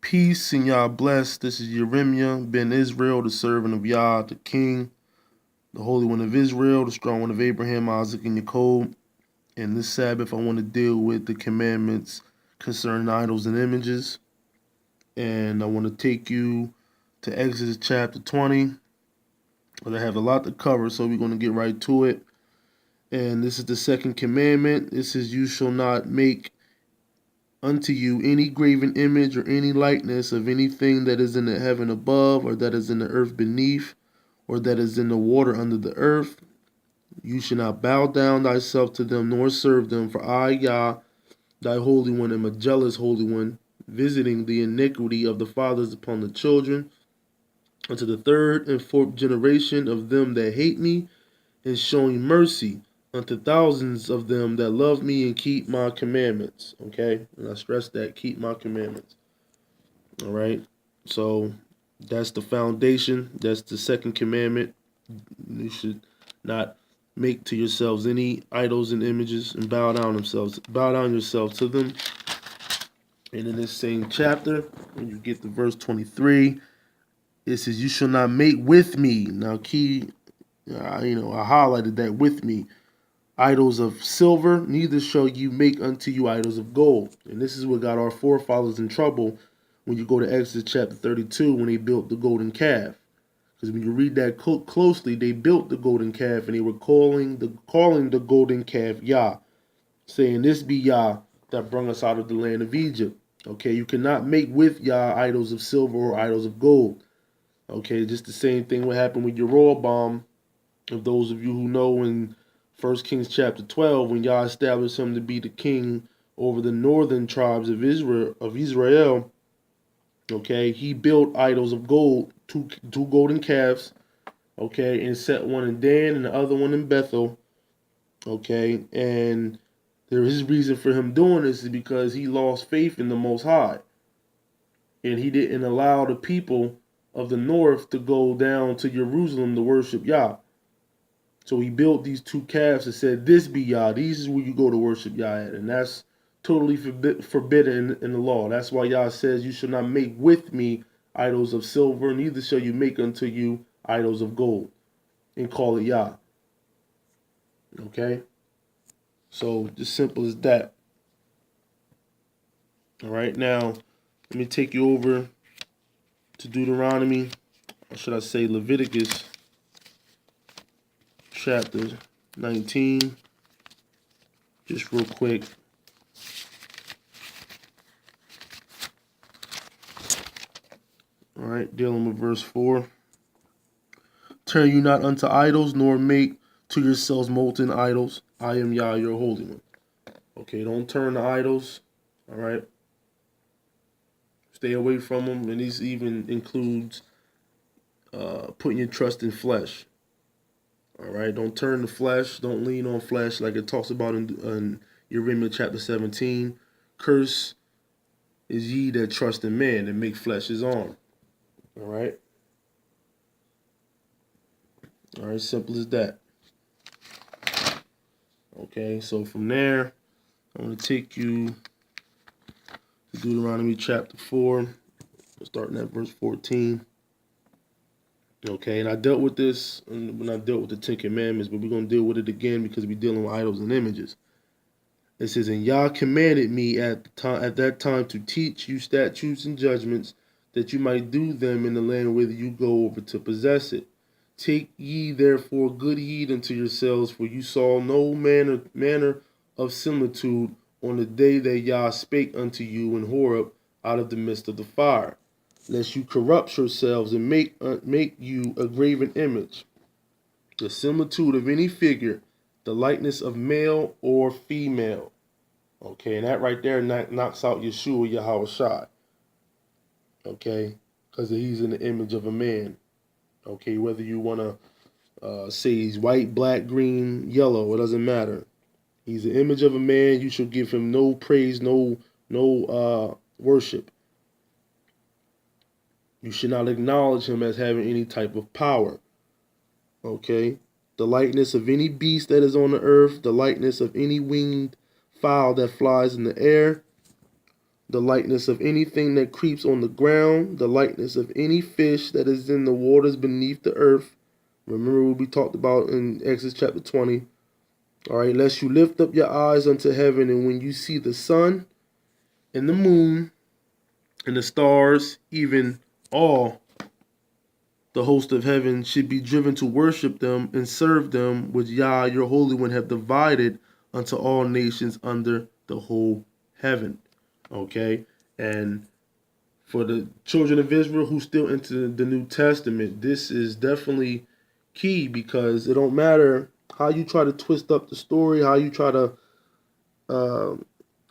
Peace and Yah bless. This is Yeremiah ben Israel, the servant of Yah, the King, the Holy One of Israel, the strong one of Abraham, Isaac, and Jacob. And this Sabbath, I want to deal with the commandments concerning idols and images. And I want to take you to Exodus chapter 20. But I have a lot to cover, so we're going to get right to it. And this is the second commandment. It says, "You shall not make unto you any graven image or any likeness of anything that is in the heaven above, or that is in the earth beneath, or that is in the water under the earth. You shall not bow down thyself to them, nor serve them, for I, Yah, thy Holy One, am a jealous Holy One, visiting the iniquity of the fathers upon the children, unto the third and fourth generation of them that hate me, and showing mercy unto thousands of them that love me and keep my commandments." Okay, and I stress that, keep my commandments. All right, so that's the foundation. That's the second commandment. You should not make to yourselves any idols and images, and bow down yourselves to them. And in this same chapter, when you get to verse 23, it says, "You shall not make with me." Now, I highlighted that, "with me, idols of silver, neither shall you make unto you idols of gold." And this is what got our forefathers in trouble when you go to Exodus chapter 32, when they built the golden calf. Because when you read that closely, they built the golden calf and they were calling the golden calf Yah, saying, "This be Yah that brought us out of the land of Egypt." Okay, you cannot make with Yah idols of silver or idols of gold. Okay, just the same thing what happened with Jeroboam. Of those of you who know, in 1 Kings chapter 12, when Yah established him to be the king over the northern tribes of Israel, okay, he built idols of gold, two golden calves, okay, and set one in Dan and the other one in Bethel, okay, and his reason for him doing this is because he lost faith in the Most High, and he didn't allow the people of the north to go down to Jerusalem to worship Yah. So he built these two calves and said, "This be Yah. These is where you go to worship Yah at." And that's totally forbidden in the law. That's why Yah says, "You shall not make with me idols of silver, neither shall you make unto you idols of gold, and call it Yah." Okay? So just simple as that. All right, now let me take you over to Deuteronomy, or should I say Leviticus chapter 19. Just real quick. All right, dealing with verse 4. "Turn you not unto idols, nor make to yourselves molten idols. I am Yah, your Holy One." Okay, don't turn to idols. All right, stay away from them. And this even includes putting your trust in flesh. All right, don't turn to flesh. Don't lean on flesh, like it talks about in Jeremiah chapter 17. "Curse is ye that trust in man and make flesh his arm." All right. All right, simple as that. Okay, so from there, I'm going to take you to Deuteronomy chapter 4, starting at verse 14. Okay, and I dealt with this when I dealt with the Ten Commandments, but we're going to deal with it again because we're dealing with idols and images. It says, "And Yah commanded me at that time to teach you statutes and judgments, that you might do them in the land whither you go over to possess it. Take ye therefore good heed unto yourselves, for you saw no manner of similitude on the day that Yah spake unto you in Horeb out of the midst of the fire, lest you corrupt yourselves and make you a graven image, the similitude of any figure, the likeness of male or female." Okay, and that right there knocks out Yeshua, Yahushua. Okay, because he's in the image of a man. Okay, whether you want to say he's white, black, green, yellow, it doesn't matter. He's the image of a man. You should give him no praise, no worship. You should not acknowledge him as having any type of power. Okay, the likeness of any beast that is on the earth, the likeness of any winged fowl that flies in the air, the likeness of anything that creeps on the ground, the likeness of any fish that is in the waters beneath the earth. Remember what we talked about in Exodus chapter 20. All right, lest you lift up your eyes unto heaven, and when you see the sun and the moon and the stars, even all the host of heaven should be driven to worship them and serve them, which Yah, your Holy One, have divided unto all nations under the whole heaven. Okay? And for the children of Israel who still into the New Testament, this is definitely key, because it don't matter how you try to twist up the story, how you try to,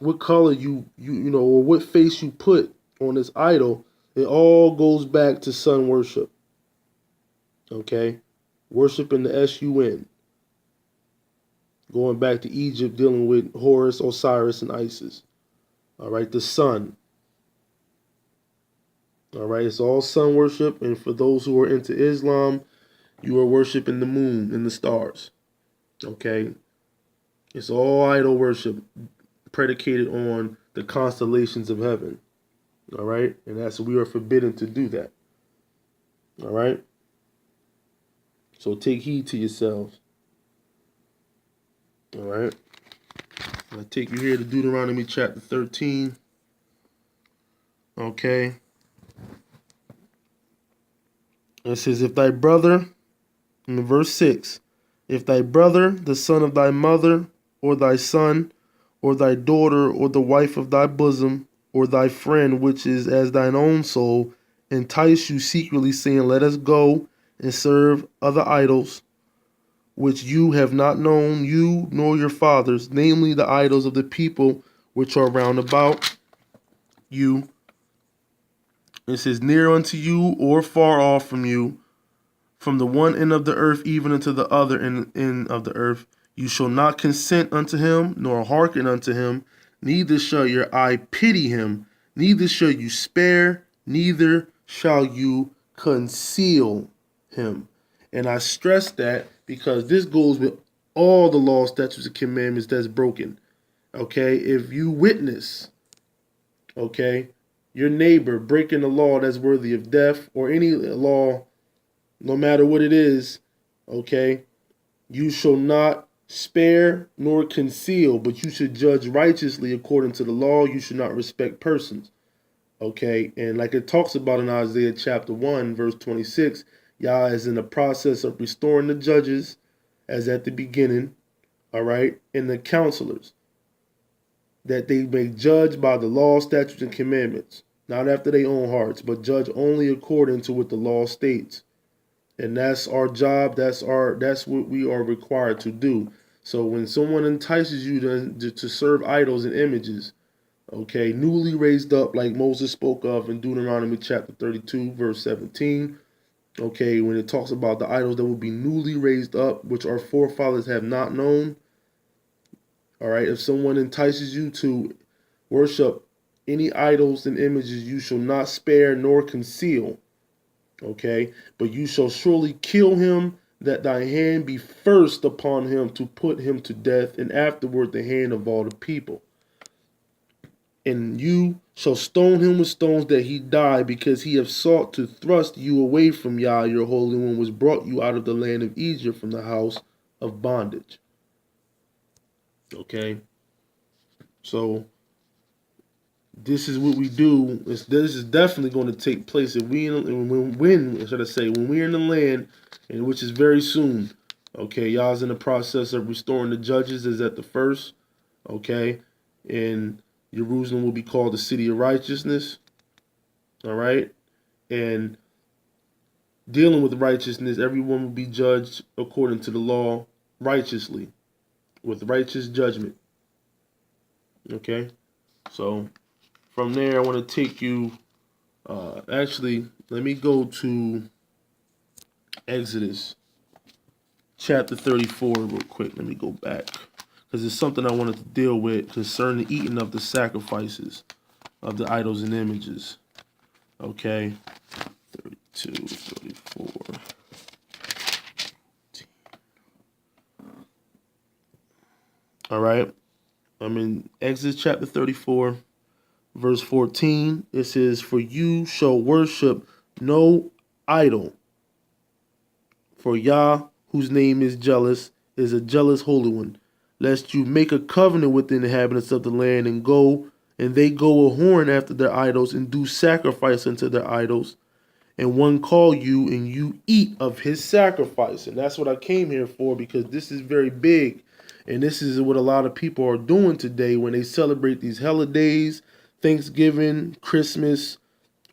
what color you know, or what face you put on this idol, it all goes back to sun worship. Okay? Worshiping the sun. Going back to Egypt, dealing with Horus, Osiris, and Isis. All right, the sun. All right, it's all sun worship. And for those who are into Islam, you are worshiping the moon and the stars. Okay? It's all idol worship predicated on the constellations of heaven. All right? And that's, we are forbidden to do that. All right? So take heed to yourselves. All right? I take you here to Deuteronomy chapter 13. Okay? It says, if thy brother, in verse 6, if thy brother, the son of thy mother, or thy son, or thy daughter, or the wife of thy bosom, or thy friend, which is as thine own soul, entice you secretly, saying, let us go and serve other idols, which you have not known, you nor your fathers, namely the idols of the people which are round about you. It says, near unto you or far off from you, from the one end of the earth even unto the other end of the earth, you shall not consent unto him, nor hearken unto him, neither shall your eye pity him, neither shall you spare, neither shall you conceal him. And I stress that because this goes with all the law, statutes, and commandments that's broken. Okay, if you witness, okay, your neighbor breaking a law that's worthy of death, or any law, no matter what it is, okay, you shall not spare nor conceal, but you should judge righteously according to the law. You should not respect persons. Okay, and like it talks about in Isaiah chapter 1, verse 26, Yah is in the process of restoring the judges as at the beginning, all right, and the counselors, that they may judge by the law, statutes, and commandments, not after their own hearts, but judge only according to what the law states. And that's our job. That's what we are required to do. So when someone entices you to serve idols and images, okay, newly raised up, like Moses spoke of in Deuteronomy chapter 32, verse 17, okay, when it talks about the idols that will be newly raised up, which our forefathers have not known, all right, if someone entices you to worship any idols and images, you shall not spare nor conceal. Okay, but you shall surely kill him, that thy hand be first upon him to put him to death, and afterward the hand of all the people. And you shall stone him with stones that he die, because he have sought to thrust you away from Yah, your Holy One, which brought you out of the land of Egypt, from the house of bondage. Okay, so this is what we do. This is definitely going to take place if when should I say, when we're in the land, and which is very soon. Okay, y'all's in the process of restoring the judges, is at the first. Okay, and Jerusalem will be called the city of righteousness. All right, and dealing with righteousness, everyone will be judged according to the law righteously, with righteous judgment. Okay, so from there, I want to take you. Actually, let me go to Exodus chapter 34 real quick. Let me go back, because it's something I wanted to deal with concerning the eating of the sacrifices of the idols and images. Okay, 32, 34. All right, I'm in Exodus chapter 34, verse 14, it says, "For you shall worship no idol, for Yah, whose name is jealous, is a jealous holy one, lest you make a covenant with the inhabitants of the land and they go a horn after their idols and do sacrifice unto their idols, and one call you and you eat of his sacrifice." And that's what I came here for, because this is very big. And this is what a lot of people are doing today when they celebrate these holidays, Thanksgiving, Christmas,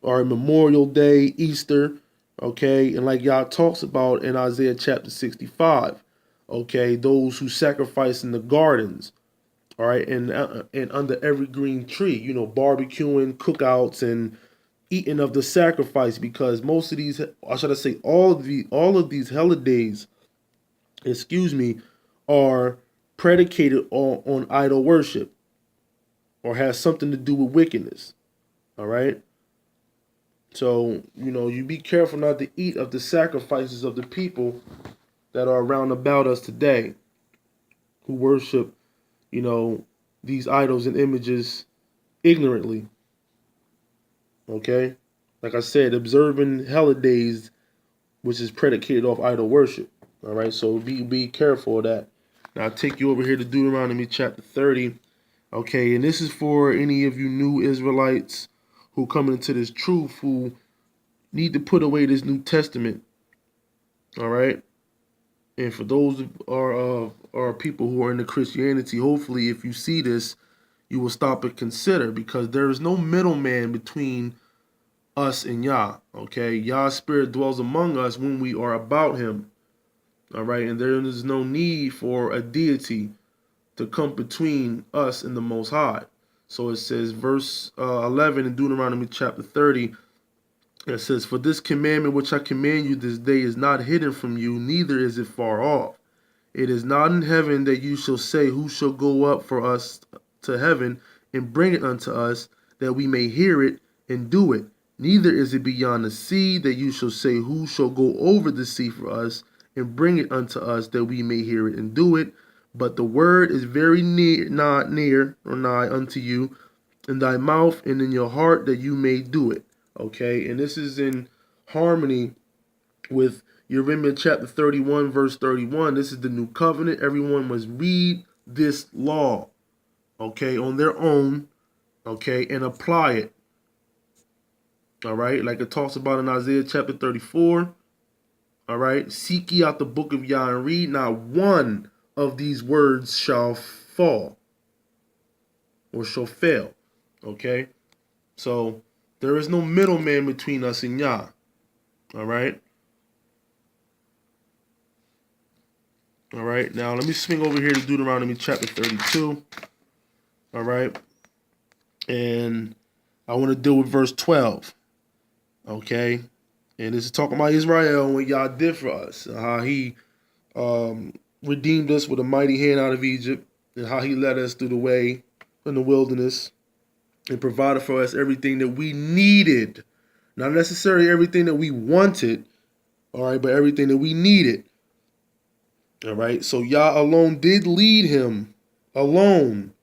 or Memorial Day, Easter, okay? And like Yah talks about in Isaiah chapter 65, okay, those who sacrifice in the gardens, all right, and under every green tree, you know, barbecuing, cookouts, and eating of the sacrifice, because most of these, or should I say, all of these holidays, excuse me, are predicated on idol worship or has something to do with wickedness. All right. So, you know, you be careful not to eat of the sacrifices of the people that are around about us today who worship, you know, these idols and images ignorantly. Okay? Like I said, observing holidays, which is predicated off idol worship. All right? So be careful of that. Now I'll take you over here to Deuteronomy chapter 30. Okay, and this is for any of you new Israelites who come into this truth, who need to put away this New Testament. All right? And for those are people who are into Christianity, hopefully if you see this, you will stop and consider, because there is no middleman between us and Yah. Okay, Yah's spirit dwells among us when we are about him. All right, and there is no need for a deity to come between us and the Most High. So it says, verse 11 in Deuteronomy chapter 30, it says, "For this commandment which I command you this day is not hidden from you, neither is it far off. It is not in heaven that you shall say, who shall go up for us to heaven and bring it unto us, that we may hear it and do it. Neither is it beyond the sea that you shall say, who shall go over the sea for us and bring it unto us, that we may hear it and do it. But the word is very near, not near or nigh unto you, in thy mouth and in your heart, that you may do it." Okay, and this is in harmony with Jeremiah chapter 31, verse 31. This is the new covenant. Everyone must read this law, okay, on their own, okay, and apply it. All right, like it talks about in Isaiah chapter 34. All right, "Seek ye out the book of Yah and read, not one of these words shall fall or shall fail." Okay, so there is no middleman between us and Yah. All right. All right, now let me swing over here to Deuteronomy chapter 32. All right, and I want to deal with verse 12. Okay, and this is talking about Israel and what Yah did for us, and how he redeemed us with a mighty hand out of Egypt, and how he led us through the way in the wilderness and provided for us everything that we needed. Not necessarily everything that we wanted, all right, but everything that we needed. All right, so Yah alone did lead him, alone,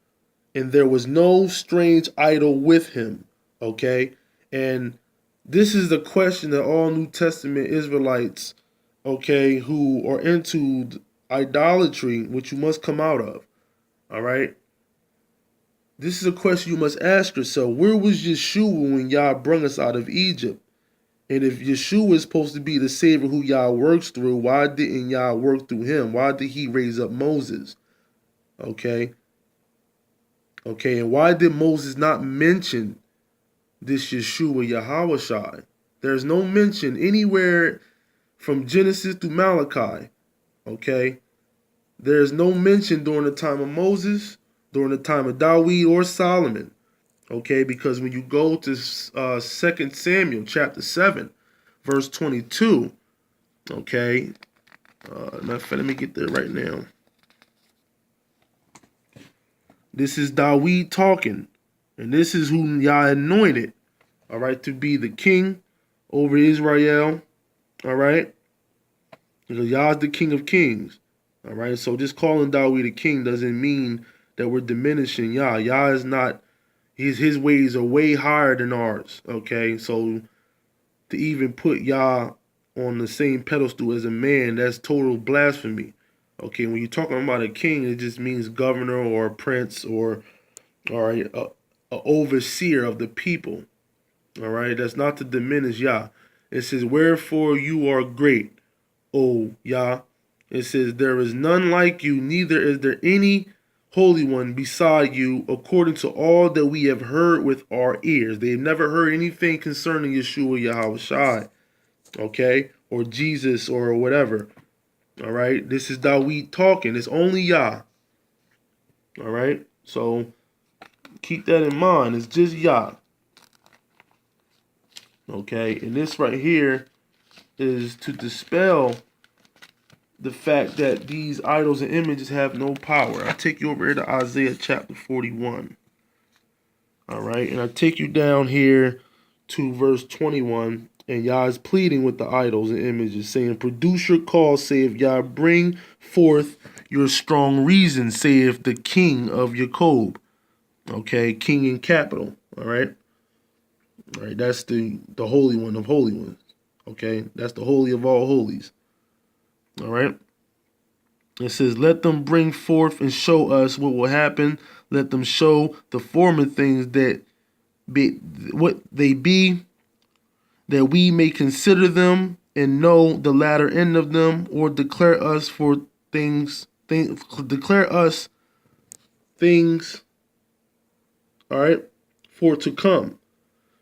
and there was no strange idol with him. Okay, and this is the question that all New Testament Israelites, okay, who are into idolatry, which you must come out of. All right, this is a question you must ask yourself. Where was Yeshua when Yah brought us out of Egypt? And if Yeshua is supposed to be the Savior who Yah works through, why didn't Yah work through him? Why did he raise up Moses? Okay. Okay, and why did Moses not mention this Yeshua Yahweh? There's no mention anywhere from Genesis to Malachi. Okay. There's no mention during the time of Moses, during the time of Dawid or Solomon. Okay, because when you go to 2 Samuel chapter 7, verse 22, okay, let me get there right now. This is Dawid talking, and this is whom Yah anointed, all right, to be the king over Israel, all right, because Yah is the King of Kings, all right. So just calling Dawid a king doesn't mean that we're diminishing Yah. Yah is not, His ways are way higher than ours. Okay, so to even put Yah on the same pedestal as a man, that's total blasphemy. Okay, when you're talking about a king, it just means governor or a prince or a overseer of the people. All right, that's not to diminish Yah. It says, "Wherefore you are great, O Yah." It says, "There is none like you, neither is there any holy one beside you, according to all that we have heard with our ears." They've never heard anything concerning Yeshua Yahushai, okay, or Jesus or whatever. All right, this is Dawid talking. It's only Yah. All right, so keep that in mind. It's just Yah. Okay, and this right here is to dispel the fact that these idols and images have no power. I take you over here to Isaiah chapter 41. All right, and I take you down here to verse 21, and Yah is pleading with the idols and images, saying, "Produce your cause, saith Yah, bring forth your strong reason, saith the King of Jacob." Okay, King in capital. All right. All right, that's the Holy One of Holy Ones. Okay, that's the Holy of all holies. All right. It says, "Let them bring forth and show us what will happen. Let them show the former things that be what they be, that we may consider them and know the latter end of them, or declare us for declare us things, all right, for to come.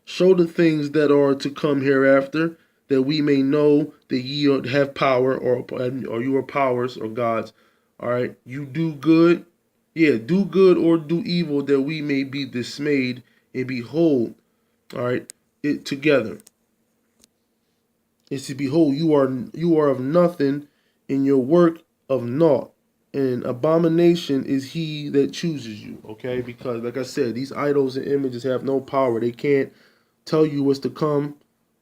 Show the things that are to come hereafter, that we may know that ye have power, or you are powers or gods. All right, you do good, yeah, do good or do evil, that we may be dismayed and behold, all right, it together. It says, behold, you are of nothing, in your work of naught. And abomination is he that chooses you. Okay, because like I said, these idols and images have no power. They can't tell you what's to come.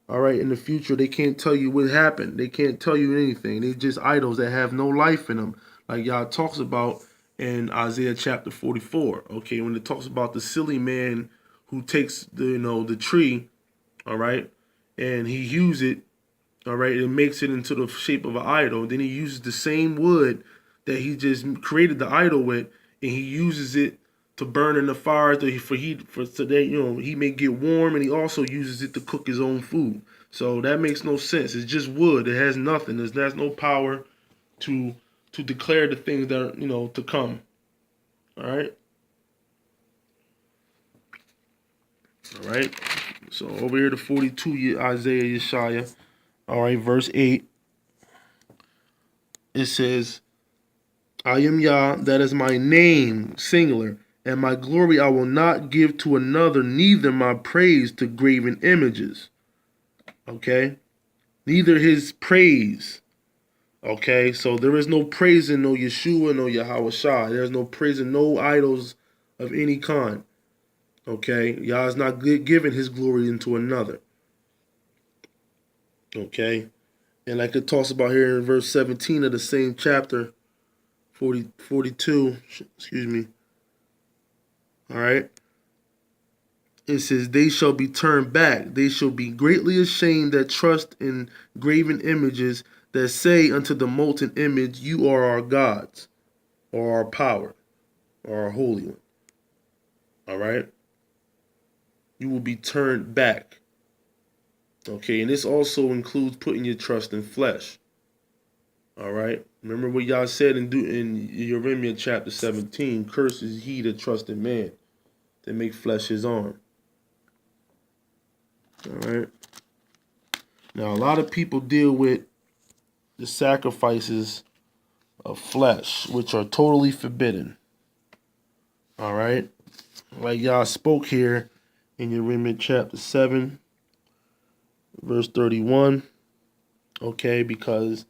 All right, in the future, they can't tell you what happened. They can't tell you anything. They're just idols that have no life in them, like Yah talks about in Isaiah chapter 44. Okay, when it talks about the silly man who takes the tree, all right, and he hews it, all right, and makes it into the shape of an idol. Then he uses the same wood that he just created the idol with, and he uses it to burn in the fire for so that he may get warm, and he also uses it to cook his own food. So that makes no sense. It's just wood. It has nothing. There's no power to declare the things that are to come. All right. All right. So over here to 42 Isaiah Yeshaya. All right, verse 8. It says, "I am Yah, that is my name, singular, and my glory I will not give to another, neither my praise to graven images." Okay? Neither his praise. Okay? So there is no praising no Yeshua, no Yahushua. There's no praising no idols of any kind. Okay? Yah is not giving his glory into another. Okay? And like it talks about here in verse 17 of the same chapter, 42, excuse me. All right. It says, "They shall be turned back. They shall be greatly ashamed that trust in graven images, that say unto the molten image, you are our gods, or our power, or our holy one." All right. You will be turned back. Okay. And this also includes putting your trust in flesh. All right. Remember what y'all said in Jeremiah chapter 17, "Curses he that trust in man, that make flesh his arm." All right. Now, a lot of people deal with the sacrifices of flesh, which are totally forbidden. All right. Like y'all spoke here in Jeremiah chapter 7, verse 31. Okay, because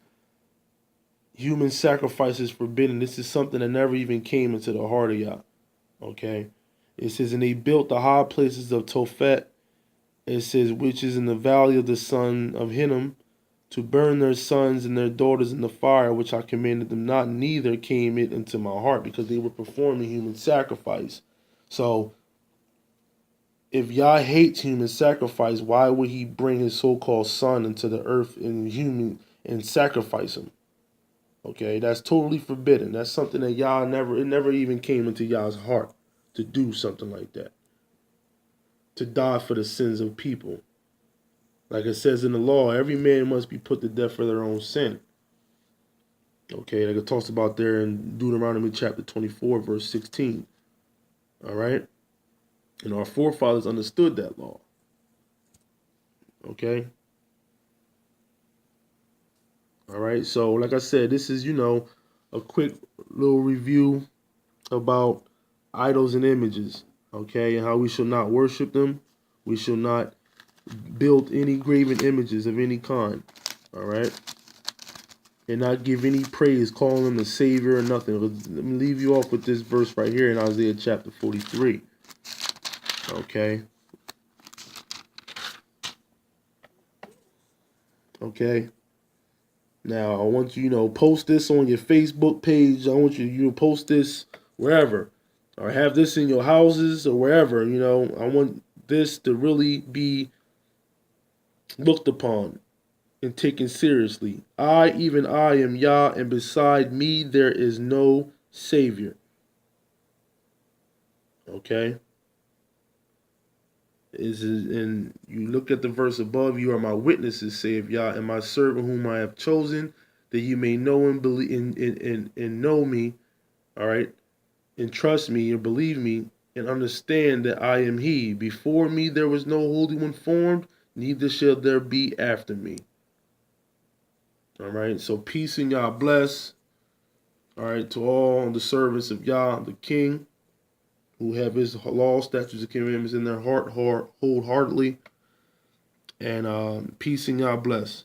human sacrifice is forbidden. This is something that never even came into the heart of Yah. Okay. It says, "And they built the high places of Tophet." It says, "Which is in the valley of the son of Hinnom, to burn their sons and their daughters in the fire, which I commanded them not, neither came it into my heart," because they were performing human sacrifice. So If Yah hates human sacrifice, why would he bring his so-called son into the earth and human and sacrifice him? Okay, that's totally forbidden. That's something that Yah never, it never even came into Yah's heart to do something like that. To die for the sins of people. Like it says in the law, every man must be put to death for their own sin. Okay, like it talks about there in Deuteronomy chapter 24, verse 16. All right? And our forefathers understood that law. Okay? All right, so like I said, this is, a quick little review about idols and images, okay, and how we shall not worship them. We shall not build any graven images of any kind, all right, and not give any praise, calling them the Savior or nothing. Let me leave you off with this verse right here in Isaiah chapter 43, okay. Okay. Now, I want you, post this on your Facebook page. I want you to post this wherever, or have this in your houses or wherever. I want this to really be looked upon and taken seriously. Even I, am Yah, and beside me there is no Savior. Okay? And you look at the verse above, you are my witnesses, saith Yah, and my servant whom I have chosen, that you may know and believe and know me, all right, and trust me and believe me and understand that I am he. Before me there was no holy one formed, neither shall there be after me. All right, so peace and Yah bless. All right, to all the servants of Yah, the King, who have his law, statutes, and commandments in their heart wholeheartedly. And peace and Yah bless.